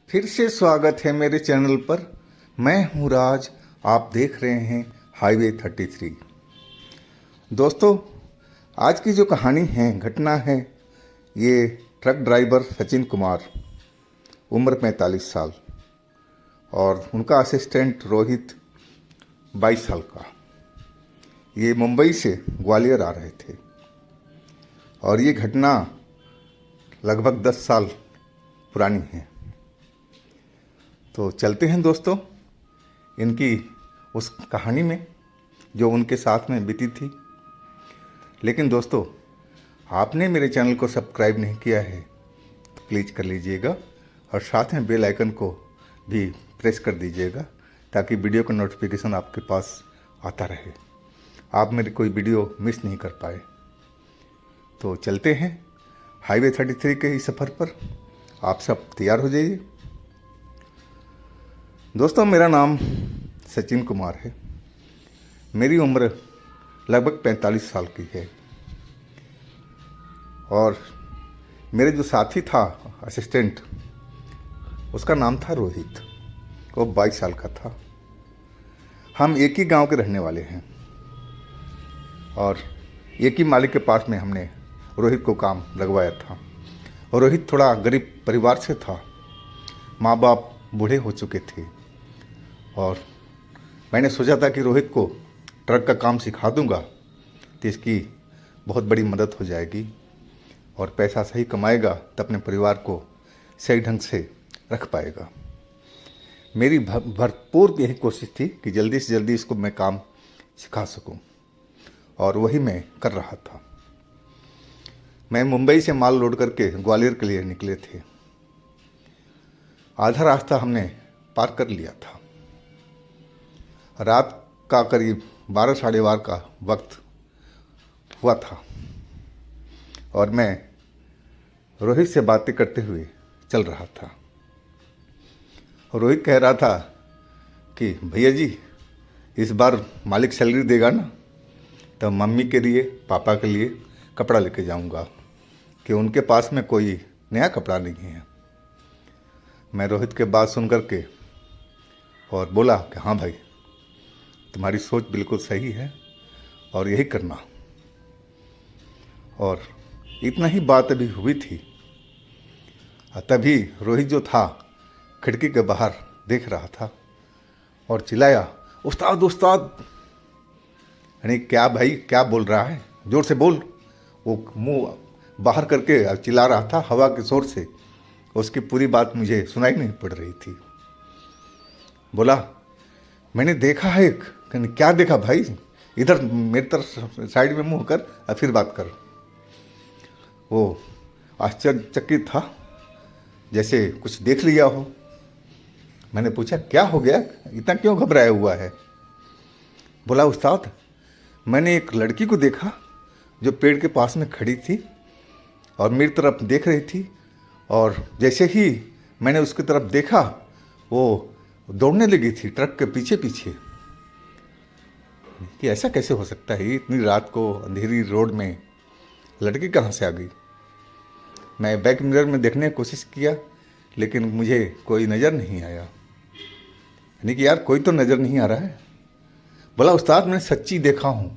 फिर से स्वागत है मेरे चैनल पर। मैं हूं राज, आप देख रहे हैं हाईवे 33। दोस्तों, आज की जो कहानी है, घटना है, ये ट्रक ड्राइवर सचिन कुमार, उम्र 45 साल, और उनका असिस्टेंट रोहित 22 साल का। ये मुंबई से ग्वालियर आ रहे थे और ये घटना लगभग 10 साल पुरानी है। तो चलते हैं दोस्तों इनकी उस कहानी में जो उनके साथ में बीती थी। लेकिन दोस्तों, आपने मेरे चैनल को सब्सक्राइब नहीं किया है तो प्लीज़ कर लीजिएगा और साथ में बेल आइकन को भी प्रेस कर दीजिएगा ताकि वीडियो का नोटिफिकेशन आपके पास आता रहे, आप मेरी कोई वीडियो मिस नहीं कर पाए। तो चलते हैं हाईवे 33 के इस सफ़र पर। आप सब तैयार हो जाइए। दोस्तों, मेरा नाम सचिन कुमार है। मेरी उम्र लगभग 45 साल की है और मेरे जो साथी था असिस्टेंट, उसका नाम था रोहित। वो 22 साल का था। हम एक ही गांव के रहने वाले हैं और एक ही मालिक के पास में हमने रोहित को काम लगवाया था। और रोहित थोड़ा गरीब परिवार से था, माँ बाप बूढ़े हो चुके थे और मैंने सोचा था कि रोहित को ट्रक का काम सिखा दूंगा तो इसकी बहुत बड़ी मदद हो जाएगी और पैसा सही कमाएगा तो अपने परिवार को सही ढंग से रख पाएगा। मेरी भरपूर यही कोशिश थी कि जल्दी से जल्दी इसको मैं काम सिखा सकूं और वही मैं कर रहा था। मैं मुंबई से माल लोड करके ग्वालियर के लिए निकले थे। आधा रास्ता हमने पार कर लिया था। रात का करीब 12 साढ़े 12 का वक्त हुआ था और मैं रोहित से बातें करते हुए चल रहा था। रोहित कह रहा था कि भैया जी, इस बार मालिक सैलरी देगा ना, तो मम्मी के लिए, पापा के लिए कपड़ा लेके जाऊंगा कि उनके पास में कोई नया कपड़ा नहीं है। मैं रोहित के बात सुन कर के और बोला कि हाँ भाई, तुम्हारी सोच बिल्कुल सही है और यही करना। और इतना ही बात अभी हुई थी, तभी रोहित जो था खिड़की के बाहर देख रहा था और चिल्लाया, उस्ताद उस्ताद। यानी क्या भाई, क्या बोल रहा है, जोर से बोल। वो मुंह बाहर करके चिल्ला रहा था हवा के शोर से। उसकी पूरी बात मुझे सुनाई नहीं पड़ रही थी। बोला, मैंने देखा है एक। कहने, क्या देखा भाई? इधर मेरी तरफ साइड में मुंह कर और फिर बात कर। वो आश्चर्यचकित था, जैसे कुछ देख लिया हो। मैंने पूछा, क्या हो गया, इतना क्यों घबराया हुआ है? बोला, उस्ताद, मैंने एक लड़की को देखा जो पेड़ के पास में खड़ी थी और मेरी तरफ देख रही थी, और जैसे ही मैंने उसकी तरफ देखा वो दौड़ने लगी थी ट्रक के पीछे पीछे। कि ऐसा कैसे हो सकता है, इतनी रात को अंधेरी रोड में लड़की कहाँ से आ गई? मैं बैक मिरर में देखने की कोशिश किया लेकिन मुझे कोई नज़र नहीं आया। यानी कि यार, कोई तो नज़र नहीं आ रहा है। बोला, उस्ताद, मैंने सच्ची देखा हूँ।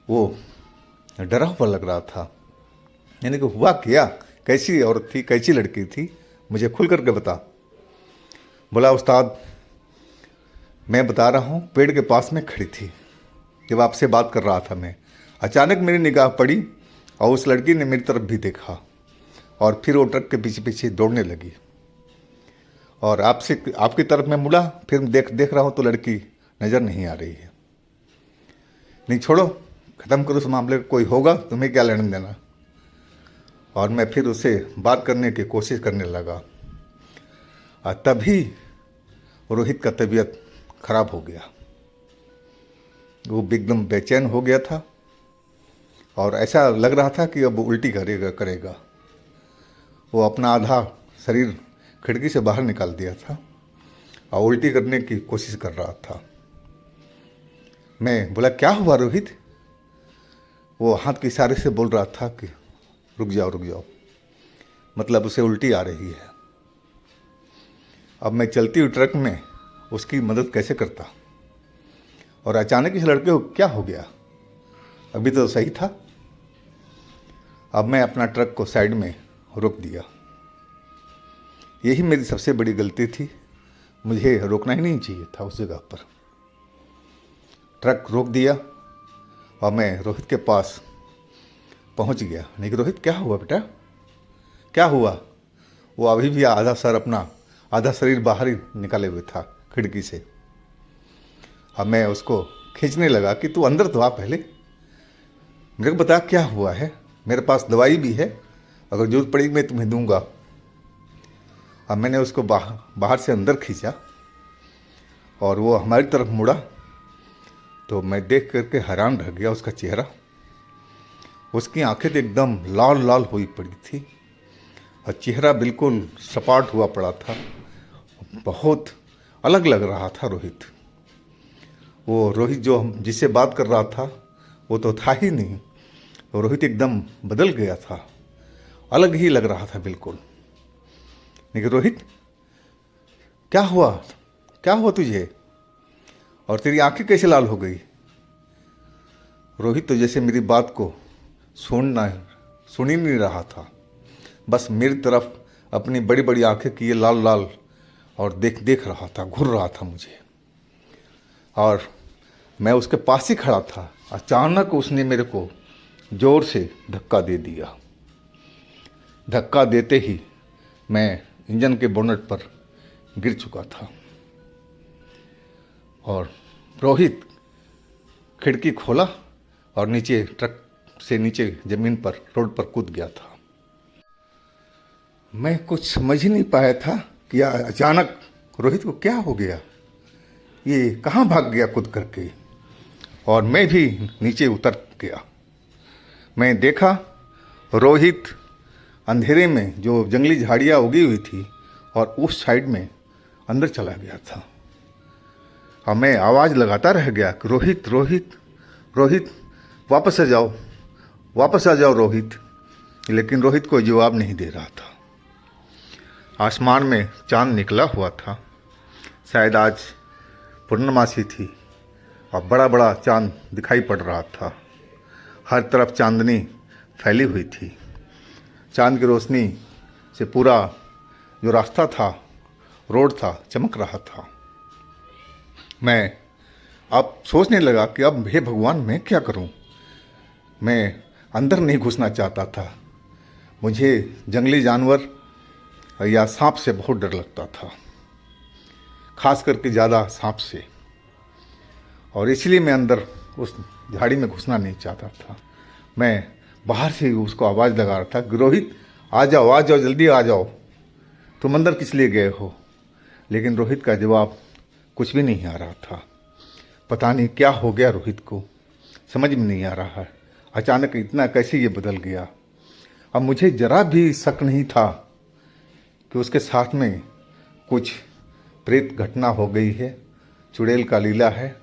वो डरा हुआ लग रहा था। यानी कि हुआ क्या, कैसी औरत थी, कैसी लड़की थी, मुझे खुल करके बता। बोला, उस्ताद, मैं बता रहा हूँ, पेड़ के पास में खड़ी थी जब आपसे बात कर रहा था मैं। अचानक मेरी निगाह पड़ी और उस लड़की ने मेरी तरफ भी देखा और फिर वो ट्रक के पीछे पीछे दौड़ने लगी और आपकी तरफ मैं मुड़ा, फिर देख रहा हूँ तो लड़की नज़र नहीं आ रही है। नहीं, छोड़ो, ख़त्म करो उस मामले को, कोई होगा, तुम्हें क्या लेना देना। और मैं फिर उससे बात करने की कोशिश करने लगा और तभी रोहित का तबीयत खराब हो गया। वो एकदम बेचैन हो गया था और ऐसा लग रहा था कि अब उल्टी करेगा। वो अपना आधा शरीर खिड़की से बाहर निकाल दिया था और उल्टी करने की कोशिश कर रहा था। मैं बोला, क्या हुआ रोहित? वो हाथ के इशारे से बोल रहा था कि रुक जाओ, मतलब उसे उल्टी आ रही है। अब मैं चलती हुई ट्रक में उसकी मदद कैसे करता। और अचानक इस लड़के को क्या हो गया, अभी तो सही था। अब मैं अपना ट्रक को साइड में रोक दिया। यही मेरी सबसे बड़ी गलती थी, मुझे रोकना ही नहीं चाहिए था उस जगह पर। ट्रक रोक दिया और मैं रोहित के पास पहुंच गया। नहीं, रोहित क्या हुआ बेटा, क्या हुआ? वो अभी भी आधा सर अपना आधा शरीर बाहर ही निकाले हुए था खिड़की से। अब मैं उसको खींचने लगा कि तू अंदर तो आ, पहले मेरे को बता क्या हुआ है, मेरे पास दवाई भी है, अगर जरूरत पड़ेगी मैं तुम्हें दूंगा। अब मैंने उसको बाहर से अंदर खींचा और वो हमारी तरफ मुड़ा तो मैं देख करके हैरान रह गया उसका चेहरा। उसकी आंखें तो एकदम लाल लाल हुई पड़ी थी और चेहरा बिल्कुल सपाट हुआ पड़ा था। बहुत अलग लग रहा था रोहित। वो रोहित जो हम जिससे बात कर रहा था वो तो था ही नहीं। वो रोहित एकदम बदल गया था, अलग ही लग रहा था बिल्कुल। लेकिन रोहित क्या हुआ, क्या हुआ तुझे, और तेरी आंखें कैसे लाल हो गई? रोहित तो जैसे मेरी बात को सुन ही नहीं रहा था, बस मेरी तरफ अपनी बड़ी बड़ी आंखें किए लाल लाल और देख रहा था, घूर रहा था मुझे। और मैं उसके पास ही खड़ा था। अचानक उसने मेरे को जोर से धक्का दे दिया। धक्का देते ही मैं इंजन के बोनट पर गिर चुका था और रोहित खिड़की खोला और नीचे ट्रक से नीचे ज़मीन पर रोड पर कूद गया था। मैं कुछ समझ ही नहीं पाया था कि अचानक रोहित को क्या हो गया, ये कहाँ भाग गया कूद करके। और मैं भी नीचे उतर गया। मैं देखा रोहित अंधेरे में जो जंगली झाड़ियाँ उगी हुई थी और उस साइड में अंदर चला गया था। और मैं आवाज़ लगाता रह गया कि रोहित रोहित रोहित वापस आ जाओ, वापस आ जाओ रोहित। लेकिन रोहित कोई जवाब नहीं दे रहा था। आसमान में चांद निकला हुआ था, शायद आज पूर्णमासी थी और बड़ा बड़ा चांद दिखाई पड़ रहा था। हर तरफ चांदनी फैली हुई थी। चांद की रोशनी से पूरा जो रास्ता था, रोड था, चमक रहा था। मैं अब सोचने लगा कि अब हे भगवान मैं क्या करूं। मैं अंदर नहीं घुसना चाहता था। मुझे जंगली जानवर या सांप से बहुत डर लगता था, खास करके ज़्यादा सांप से। और इसलिए मैं अंदर उस झाड़ी में घुसना नहीं चाहता था। मैं बाहर से उसको आवाज़ लगा रहा था कि रोहित आ जाओ, जल्दी आ जाओ, तुम अंदर किस लिए गए हो। लेकिन रोहित का जवाब कुछ भी नहीं आ रहा था। पता नहीं क्या हो गया रोहित को, समझ में नहीं आ रहा है। अचानक इतना कैसे ये बदल गया। अब मुझे ज़रा भी शक नहीं था कि उसके साथ में कुछ प्रेत घटना हो गई है, चुड़ैल का लीला है।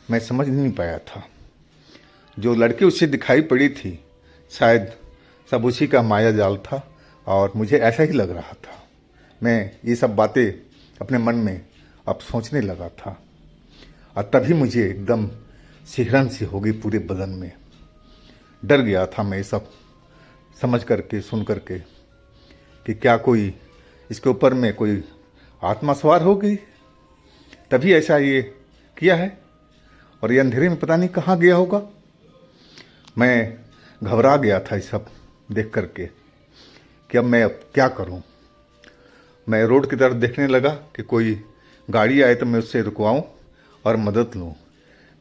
मैं समझ नहीं पाया था। जो लड़की उससे दिखाई पड़ी थी शायद सब उसी का माया जाल था और मुझे ऐसा ही लग रहा था। मैं ये सब बातें अपने मन में अब सोचने लगा था और तभी मुझे एकदम सिहरन सी हो गई पूरे बदन में। डर गया था मैं ये सब समझ करके, सुन करके कि क्या कोई इसके ऊपर में कोई आत्मा सवार हो गई, तभी ऐसा ये किया है। और ये अंधेरे में पता नहीं कहाँ गया होगा। मैं घबरा गया था ये सब देख करके कि अब मैं क्या करूं। मैं रोड की तरफ देखने लगा कि कोई गाड़ी आए तो मैं उससे रुकवाऊं और मदद लूं।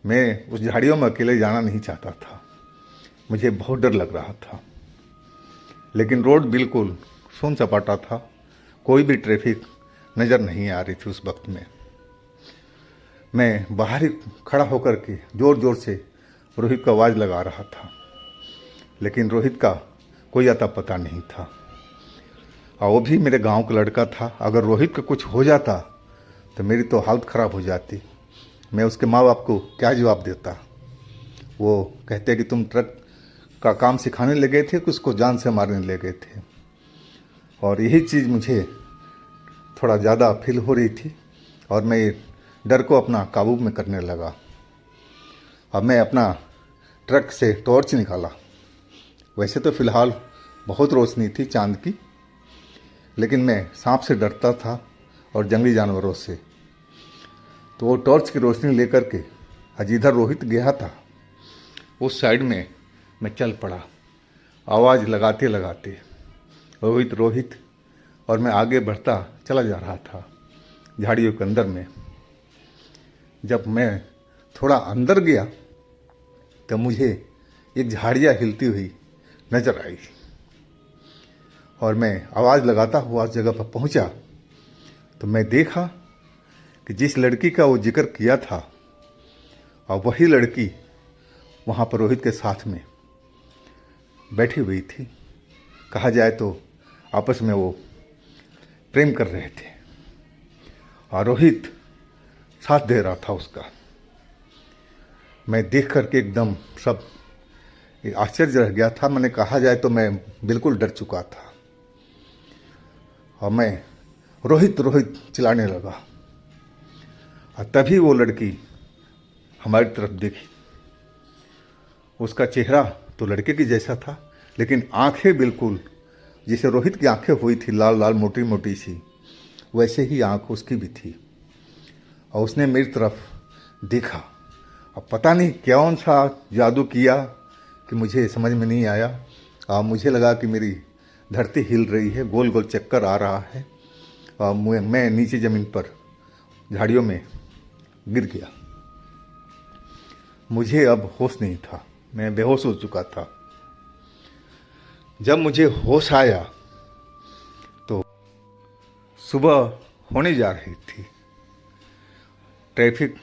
मैं उस झाड़ियों में अकेले जाना नहीं चाहता था, मुझे बहुत डर लग रहा था। लेकिन रोड बिल्कुल सुन सपाटा था, कोई भी ट्रैफिक नज़र नहीं आ रही थी उस वक्त में। मैं बाहर ही खड़ा होकर के ज़ोर ज़ोर से रोहित को आवाज़ लगा रहा था, लेकिन रोहित का कोई अता पता नहीं था। और वो भी मेरे गांव का लड़का था। अगर रोहित का कुछ हो जाता तो मेरी तो हालत ख़राब हो जाती। मैं उसके माँ बाप को क्या जवाब देता। वो कहते कि तुम ट्रक का काम सिखाने लगे थे कि उसको जान से मारने लगे थे। और यही चीज़ मुझे थोड़ा ज़्यादा फील हो रही थी और मैं डर को अपना काबू में करने लगा। अब मैं अपना ट्रक से टॉर्च निकाला। वैसे तो फ़िलहाल बहुत रोशनी थी चांद की, लेकिन मैं सांप से डरता था और जंगली जानवरों से। तो वो टॉर्च की रोशनी लेकर के जिधर रोहित गया था उस साइड में मैं चल पड़ा, आवाज़ लगाते लगाते रोहित रोहित, और मैं आगे बढ़ता चला जा रहा था झाड़ियों के अंदर में। जब मैं थोड़ा अंदर गया तो मुझे एक झाड़ियाँ हिलती हुई नजर आई और मैं आवाज़ लगाता हुआ उस जगह पर पहुंचा तो मैं देखा कि जिस लड़की का वो जिक्र किया था और वही लड़की वहाँ पर रोहित के साथ में बैठी हुई थी। कहा जाए तो आपस में वो प्रेम कर रहे थे और रोहित साथ दे रहा था उसका। मैं देख करके एकदम सब आश्चर्य रह गया था। मैंने कहा जाए तो मैं बिल्कुल डर चुका था और मैं रोहित रोहित चिल्लाने लगा। और तभी वो लड़की हमारी तरफ देखी। उसका चेहरा तो लड़के की जैसा था, लेकिन आंखें बिल्कुल जैसे रोहित की आंखें हुई थी, लाल लाल मोटी मोटी सी, वैसे ही आंख उसकी भी थी। और उसने मेरी तरफ देखा। अब पता नहीं कौन सा जादू किया कि मुझे समझ में नहीं आया। और मुझे लगा कि मेरी धरती हिल रही है, गोल गोल चक्कर आ रहा है और मैं नीचे ज़मीन पर झाड़ियों में गिर गया। मुझे अब होश नहीं था, मैं बेहोश हो चुका था। जब मुझे होश आया तो सुबह होने जा रही थी। ट्रैफिक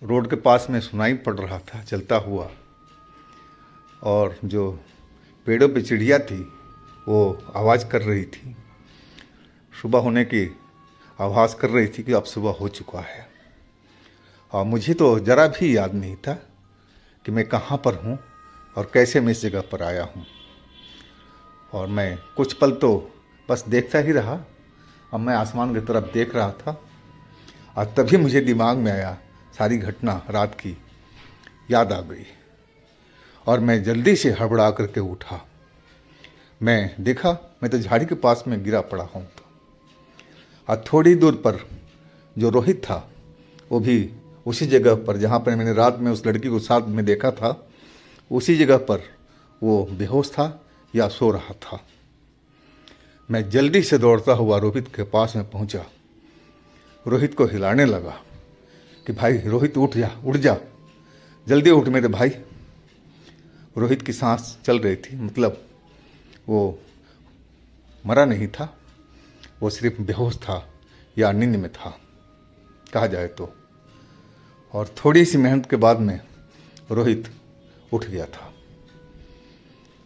रोड के पास में सुनाई पड़ रहा था चलता हुआ, और जो पेड़ों पे चिड़िया थी वो आवाज़ कर रही थी। सुबह होने की आवाज़ कर रही थी कि अब सुबह हो चुका है। और मुझे तो ज़रा भी याद नहीं था कि मैं कहाँ पर हूँ और कैसे मैं इस जगह पर आया हूँ। और मैं कुछ पल तो बस देखता ही रहा। अब मैं आसमान की तरफ देख रहा था और तभी मुझे दिमाग में आया, सारी घटना रात की याद आ गई और मैं जल्दी से हड़बड़ा करके उठा। मैं देखा मैं तो झाड़ी के पास में गिरा पड़ा हूँ। और थोड़ी दूर पर जो रोहित था वो भी उसी जगह पर जहाँ पर मैंने रात में उस लड़की को साथ में देखा था, उसी जगह पर वो बेहोश था या सो रहा था। मैं जल्दी से दौड़ता हुआ रोहित के पास में पहुंचा, रोहित को हिलाने लगा कि भाई रोहित उठ जा, उठ जा, जल्दी उठ मेरे भाई। रोहित की सांस चल रही थी, मतलब वो मरा नहीं था, वो सिर्फ बेहोश था या नींद में था कहा जाए तो। और थोड़ी सी मेहनत के बाद में रोहित उठ गया था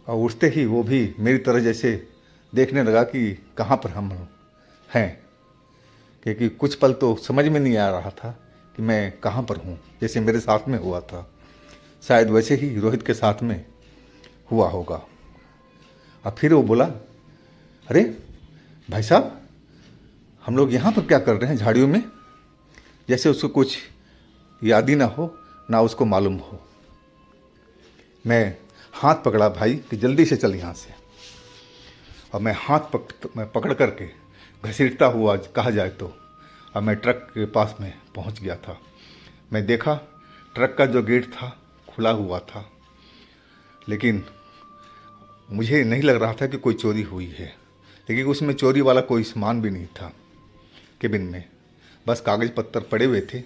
और उठते ही वो भी मेरी तरह जैसे देखने लगा कि कहाँ पर हम हैं, क्योंकि कुछ पल तो समझ में नहीं आ रहा था कि मैं कहाँ पर हूँ, जैसे मेरे साथ में हुआ था शायद वैसे ही रोहित के साथ में हुआ होगा। और फिर वो बोला, अरे भाई साहब हम लोग यहाँ पर क्या कर रहे हैं झाड़ियों में, जैसे उसको कुछ याद ही ना हो ना उसको मालूम हो। मैं हाथ पकड़ा भाई कि जल्दी से चल यहाँ से, और मैं हाथ पकड़ करके घसीटता हुआ कहा जाए तो अब मैं ट्रक के पास में पहुँच गया था। मैं देखा ट्रक का जो गेट था खुला हुआ था, लेकिन मुझे नहीं लग रहा था कि कोई चोरी हुई है, लेकिन उसमें चोरी वाला कोई सामान भी नहीं था। केबिन में बस कागज़ पत्तर पड़े हुए थे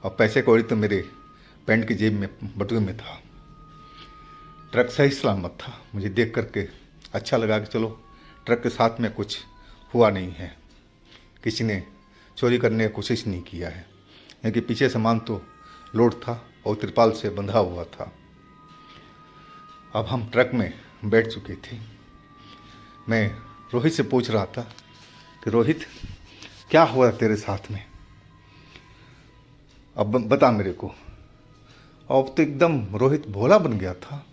और पैसे कौड़ी तो मेरे पैंट की जेब में बटुए में था। ट्रक सही सलामत था। मुझे देख करके अच्छा लगा कि चलो ट्रक के साथ में कुछ हुआ नहीं है, किसी ने चोरी करने की कोशिश नहीं किया है, क्योंकि पीछे सामान तो लोड था और तिरपाल से बंधा हुआ था। अब हम ट्रक में बैठ चुके थे। मैं रोहित से पूछ रहा था कि रोहित क्या हुआ तेरे साथ में, अब बता मेरे को। अब तो एकदम रोहित भोला बन गया था,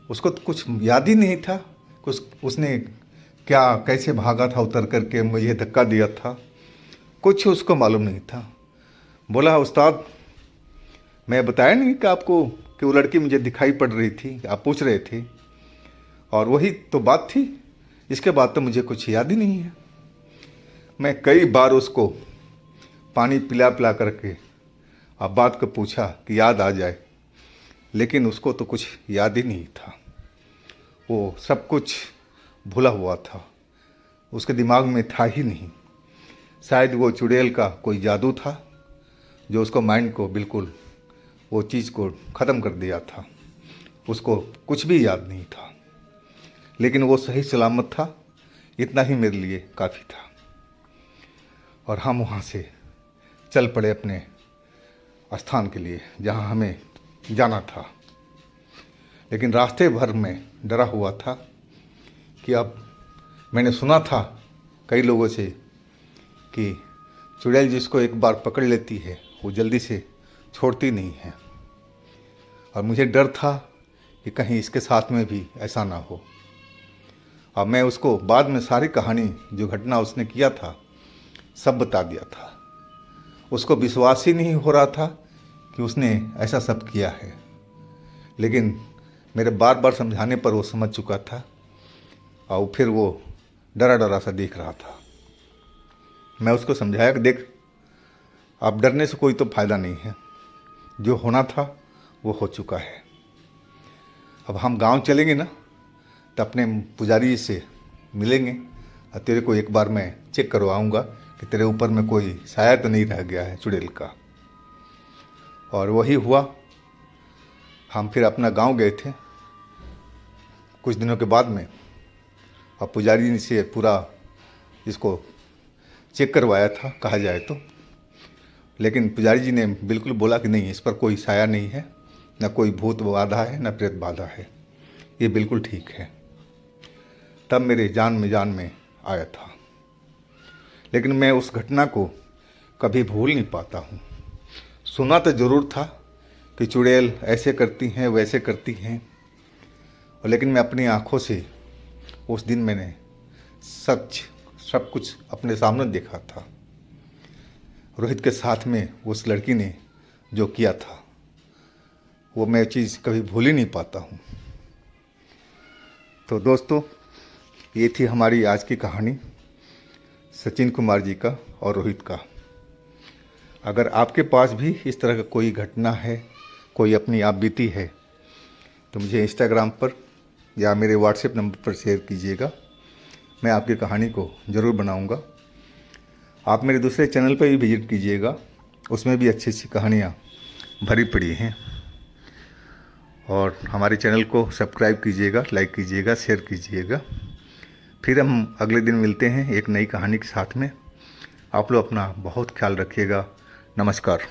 उसको तो कुछ याद ही नहीं था कुछ उसने क्या कैसे भागा था उतर करके, मुझे धक्का दिया था, कुछ उसको मालूम नहीं था। बोला उस्ताद मैं बताया नहीं कि आपको कि वो लड़की मुझे दिखाई पड़ रही थी, आप पूछ रहे थे, और वही तो बात थी। इसके बाद तो मुझे कुछ याद ही नहीं है। मैं कई बार उसको पानी पिला पिला करके अब बात को पूछा कि याद आ जाए, लेकिन उसको तो कुछ याद ही नहीं था। वो सब कुछ भूला हुआ था, उसके दिमाग में था ही नहीं। शायद वो चुड़ैल का कोई जादू था जो उसको माइंड को बिल्कुल वो चीज़ को ख़त्म कर दिया था। उसको कुछ भी याद नहीं था, लेकिन वो सही सलामत था, इतना ही मेरे लिए काफ़ी था। और हम वहाँ से चल पड़े अपने स्थान के लिए जहाँ हमें जाना था। लेकिन रास्ते भर में डरा हुआ था कि अब मैंने सुना था कई लोगों से कि चुड़ैल जिसको एक बार पकड़ लेती है वो जल्दी से छोड़ती नहीं है, और मुझे डर था कि कहीं इसके साथ में भी ऐसा ना हो। अब मैं उसको बाद में सारी कहानी जो घटना उसने किया था सब बता दिया था। उसको विश्वास ही नहीं हो रहा था कि उसने ऐसा सब किया है, लेकिन मेरे बार बार समझाने पर वो समझ चुका था, और फिर वो डरा डरा सा देख रहा था। मैं उसको समझाया कि देख, अब डरने से कोई तो फ़ायदा नहीं है, जो होना था वो हो चुका है। अब हम गांव चलेंगे ना तो अपने पुजारी से मिलेंगे, और तेरे को एक बार मैं चेक करवाऊंगा कि तेरे ऊपर में कोई साया तो नहीं रह गया है चुड़ैल का। और वही हुआ। हम फिर अपना गांव गए थे कुछ दिनों के बाद में, और पुजारी से पूरा इसको चेक करवाया था कहा जाए तो। लेकिन पुजारी जी ने बिल्कुल बोला कि नहीं, इस पर कोई साया नहीं है, न कोई भूत बाधा है, न प्रेत बाधा है, ये बिल्कुल ठीक है। तब मेरे जान में आया था। लेकिन मैं उस घटना को कभी भूल नहीं पाता हूँ। सुना तो ज़रूर था कि चुड़ैल ऐसे करती हैं वैसे करती हैं, और लेकिन मैं अपनी आँखों से उस दिन मैंने सब कुछ अपने सामने देखा था। रोहित के साथ में उस लड़की ने जो किया था वो मैं चीज़ कभी भूल ही नहीं पाता हूँ। तो दोस्तों, ये थी हमारी आज की कहानी सचिन कुमार जी का और रोहित का। अगर आपके पास भी इस तरह का कोई घटना है, कोई अपनी आप बीती है, तो मुझे इंस्टाग्राम पर या मेरे व्हाट्सएप नंबर पर शेयर कीजिएगा। मैं आपकी कहानी को ज़रूर बनाऊंगा। आप मेरे दूसरे चैनल पर भी विज़िट कीजिएगा, उसमें भी अच्छी अच्छी कहानियाँ भरी पड़ी हैं। और हमारे चैनल को सब्सक्राइब कीजिएगा, लाइक कीजिएगा, शेयर कीजिएगा। फिर हम अगले दिन मिलते हैं एक नई कहानी के साथ में। आप लोग अपना बहुत ख्याल रखिएगा। नमस्कार।